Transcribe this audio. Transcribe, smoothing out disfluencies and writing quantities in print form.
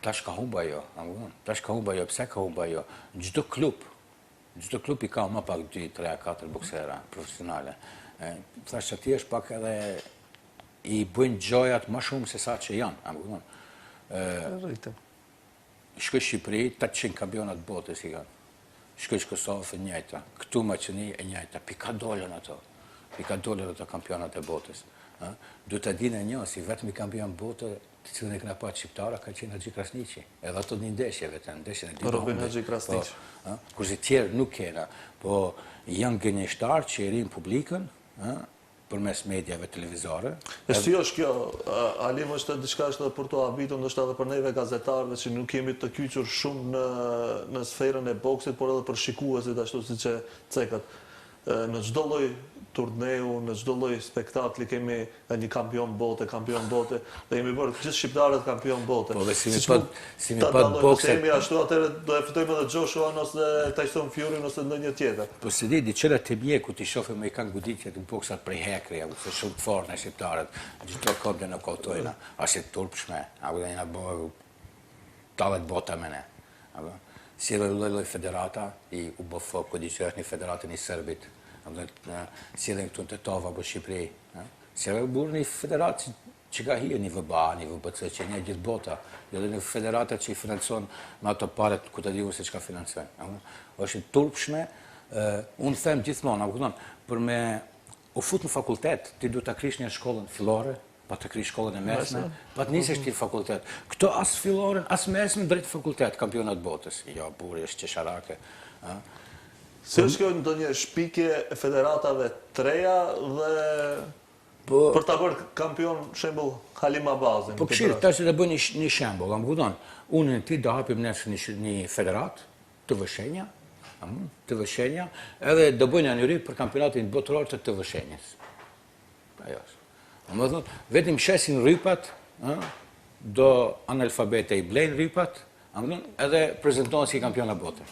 tash ka humba jo, tash ka humba jo, pse ka humba jo? Çdo klub I ka më pak 2, 3, 4 boksera profesionale. Thash që ti është pak edhe I bëjnë gjojat më shumë se sa që janë. Shkoj Shqipëri, 800 kampionat botës I kanë. Shkoj Kosovë e njëjta, këtu Maqedoni e njëjta, pika dolën ato kampionat e botës. Duhet të dinë një, si vetëm I kampion botë, të cilën e këna pa Shqiptara, ka qenë Haxhi Krasniqi. Edhe ato një ndeshje vetëm, ndeshjen e ditë. Robin Haxhi Krasniqi. Kurse tjerë nuk kena, po janë gënjeshtarë që I rinë publikën, përmes medjave televizore. E si është kjo, Alim, është diçka është për të habitur, ndoshta edhe për neve gazetarëve që nuk jemi të kyçur shumë në sferën e boksit, por edhe për shikuesit ashtu siç e cekat. Në çdo lloj turneu, në çdo lloj spektakli kemi një kampion bote, dhe jemi bërë gjithë shqiptarët kampion bote. Po dhe si mi pat bokset. Nëse jemi ashtu, atëherë do e fitojmë edhe Joshua ose Tyson Fury ose ndonjë tjetër. Po si di, diçëra të mjeku t'i shohim me I kanë goditjet në boksat prej hekri, se shumë të fortë në shqiptarët, gjithë kodë në kautojna, ashtë turpshme, apo dhe një bërë talet bota me ne. Si edhe lloj federata, I UBF, kodi që është një federatën I Serbit, si edhe këtu në Tetova, për Shqipëri, si edhe burë një federatë që ka hije, një VBA, një VBC, që një gjithë bota, dhe një federata që I financon me ato paret, ku të divu se që ka financojnë. është turpshme, unë them gjithmonë, për me u fut në fakultet, ti du të krish një shkollën fillore, pa të krish shkollën e mesme, pa të nisesh ti fakultet. Këto as filloren, as mesme, drejt fakultet, kampionat botës. Jo, buri, është qesharake. Si është kjo ndonjë shpikje e federatave treja dhe për ta bërë kampion, shembull, Halim Abazin? Po këshirë, ta që të bëj një shembull, kam kupton, unë në ti do hapim nesër një federat, të vëshenja, edhe do bëjnë anëri për kampionatin botëror të vëshenjës. Ajo është. Më thonë, vetëm shesin rrypat, do analfabete I blejnë rrypat, edhe prezentohen si kampiona bote.